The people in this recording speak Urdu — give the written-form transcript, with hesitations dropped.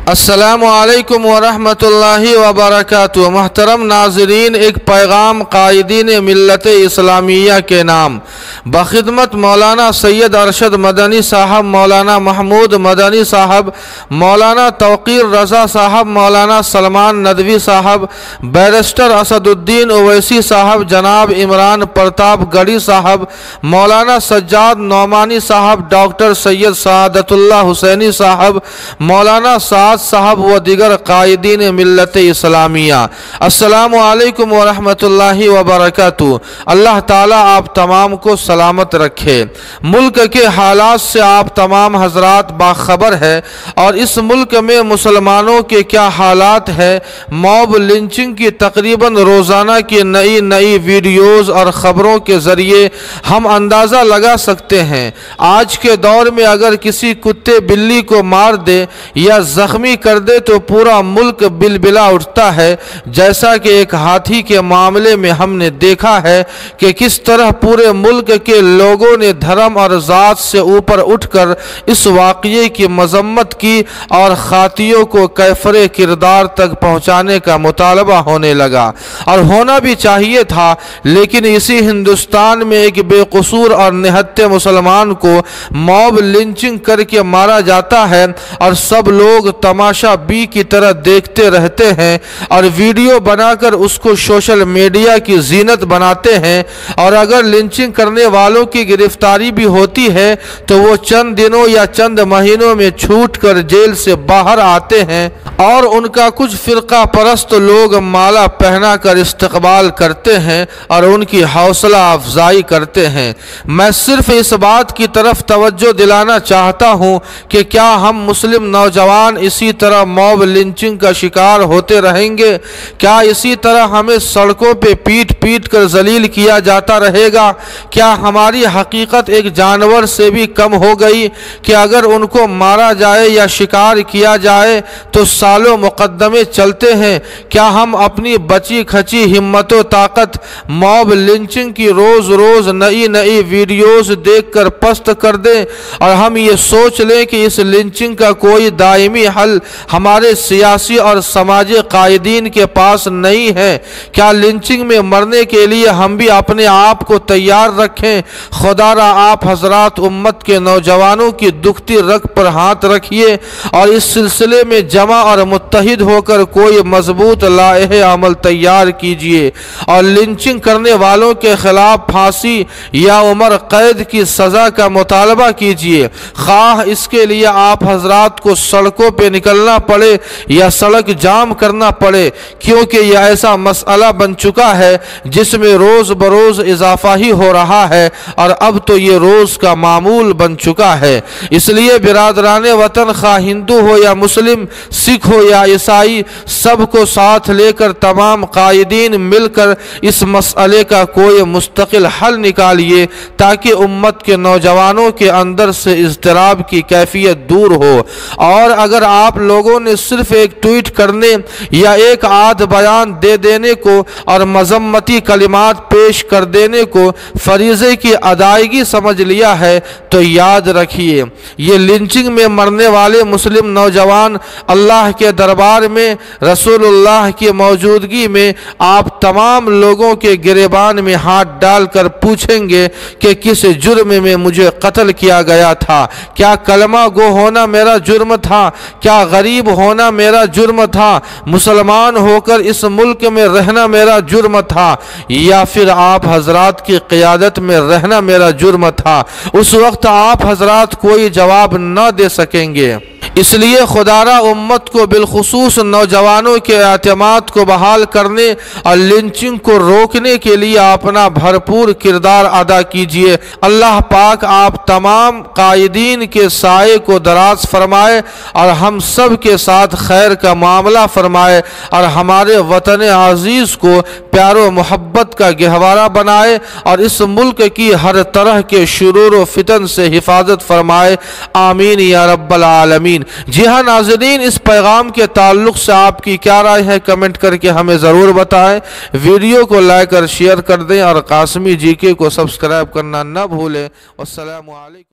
السلام علیکم ورحمۃ اللہ وبرکاتہ۔ محترم ناظرین، ایک پیغام قائدین ملت اسلامیہ کے نام بخدمت مولانا سید ارشد مدنی صاحب، مولانا محمود مدنی صاحب، مولانا توقیر رضا صاحب، مولانا سلمان ندوی صاحب، بیرسٹر اسد الدین اویسی صاحب، جناب عمران پرتاپ گڑھی صاحب، مولانا سجاد نعمانی صاحب، ڈاکٹر سید سعادت اللہ حسینی صاحب، مولانا سعد صاحب و دیگر قائدین ملت اسلامیہ، السلام علیکم ورحمۃ اللہ وبرکاتہ۔ اللہ تعالیٰ آپ تمام کو سلامت رکھے۔ ملک کے حالات سے آپ تمام حضرات باخبر ہے، اور اس ملک میں مسلمانوں کے کیا حالات ہے۔ موب لنچنگ کی تقریباً روزانہ کی نئی ویڈیوز اور خبروں کے ذریعے ہم اندازہ لگا سکتے ہیں۔ آج کے دور میں اگر کسی کتے بلی کو مار دے یا زخمی کر دے تو پورا ملک بلبلا اٹھتا ہے، جیسا کہ ایک ہاتھی کے معاملے میں ہم نے دیکھا ہے کہ کس طرح پورے ملک کے لوگوں نے دھرم اور ذات سے اوپر اٹھ کر اس واقعے کی مذمت کی اور خاطیوں کو کیفر کردار تک پہنچانے کا مطالبہ ہونے لگا، اور ہونا بھی چاہیے تھا۔ لیکن اسی ہندوستان میں ایک بے قصور اور نہتے مسلمان کو موب لنچنگ کر کے مارا جاتا ہے، اور سب لوگ تماشا بی کی طرح دیکھتے رہتے ہیں اور ویڈیو بنا کر اس کو سوشل میڈیا کی زینت بناتے ہیں۔ اور اگر لنچنگ کرنے والوں کی گرفتاری بھی ہوتی ہے تو وہ چند دنوں یا چند مہینوں میں چھوٹ کر جیل سے باہر آتے ہیں، اور ان کا کچھ فرقہ پرست لوگ مالا پہنا کر استقبال کرتے ہیں اور ان کی حوصلہ افزائی کرتے ہیں۔ میں صرف اس بات کی طرف توجہ دلانا چاہتا ہوں کہ کیا ہم مسلم نوجوان اسی طرح موب لنچنگ کا شکار ہوتے رہیں گے؟ کیا اسی طرح ہمیں سڑکوں پہ پیٹ کر ذلیل کیا جاتا رہے گا؟ کیا ہماری حقیقت ایک جانور سے بھی کم ہو گئی کہ اگر ان کو مارا جائے یا شکار کیا جائے تو سالوں مقدمے چلتے ہیں؟ کیا ہم اپنی بچی کھچی ہمت و طاقت موب لنچنگ کی روز نئی ویڈیوز دیکھ کر پست کر دیں، اور ہم یہ سوچ لیں کہ اس لنچنگ کا کوئی دائمی حل ہمارے سیاسی اور سماجی قائدین کے پاس نہیں ہے؟ کیا لنچنگ میں مرنے کے لیے ہم بھی اپنے آپ کو تیار رکھیں؟ خدا را آپ حضرات امت کے نوجوانوں کی دکھتی رگ پر ہاتھ رکھیے اور اس سلسلے میں جمع اور متحد ہو کر کوئی مضبوط لائحہ عمل تیار کیجیے، اور لنچنگ کرنے والوں کے خلاف پھانسی یا عمر قید کی سزا کا مطالبہ کیجیے، خواہ اس کے لیے آپ حضرات کو سڑکوں پہ نکلنا پڑے یا سڑک جام کرنا پڑے، کیونکہ یہ ایسا مسئلہ بن چکا ہے جس میں روز بروز اضافہ ہی ہو رہا ہے، اور اب تو یہ روز کا معمول بن چکا ہے۔ اس لیے برادران وطن، خواہ ہندو ہو یا مسلم، سکھ ہو یا عیسائی، سب کو ساتھ لے کر تمام قائدین مل کر اس مسئلے کا کوئی مستقل حل نکالیے، تاکہ امت کے نوجوانوں کے اندر سے اضطراب کی کیفیت دور ہو۔ اور اگر آپ لوگوں نے صرف ایک ٹویٹ کرنے یا ایک آدھ بیان دے دینے کو اور مذمتی کلمات پیش کر دینے کو فریضے کی ادائیگی سمجھ لیا ہے تو یاد رکھیے، یہ لنچنگ میں مرنے والے مسلم نوجوان اللہ کے دربار میں رسول اللہ کی موجودگی میں آپ تمام لوگوں کے گریبان میں ہاتھ ڈال کر پوچھیں گے کہ کس جرم میں مجھے قتل کیا گیا تھا؟ کیا کلمہ گو ہونا میرا جرم تھا؟ کیا غریب ہونا میرا جرم تھا؟ مسلمان ہو کر اس ملک میں رہنا میرا جرم تھا؟ یا پھر آپ حضرات کی قیادت میں رہنا میرا جرم تھا؟ اس وقت آپ حضرات کوئی جواب نہ دے سکیں گے۔ اس لیے خدا را امت کو بالخصوص نوجوانوں کے اعتماد کو بحال کرنے اور لنچنگ کو روکنے کے لیے اپنا بھرپور کردار ادا کیجیے۔ اللہ پاک آپ تمام قائدین کے سائے کو دراز فرمائے اور ہم سب کے ساتھ خیر کا معاملہ فرمائے، اور ہمارے وطن عزیز کو پیار و محبت کا گہوارہ بنائے، اور اس ملک کی ہر طرح کے شرور و فتن سے حفاظت فرمائے، آمین یا رب العالمین۔ جی ہاں ناظرین، اس پیغام کے تعلق سے آپ کی کیا رائے ہے کمنٹ کر کے ہمیں ضرور بتائیں۔ ویڈیو کو لائک اور شیئر کر دیں، اور قاسمی جی کے کو سبسکرائب کرنا نہ بھولیں۔ والسلام علیکم۔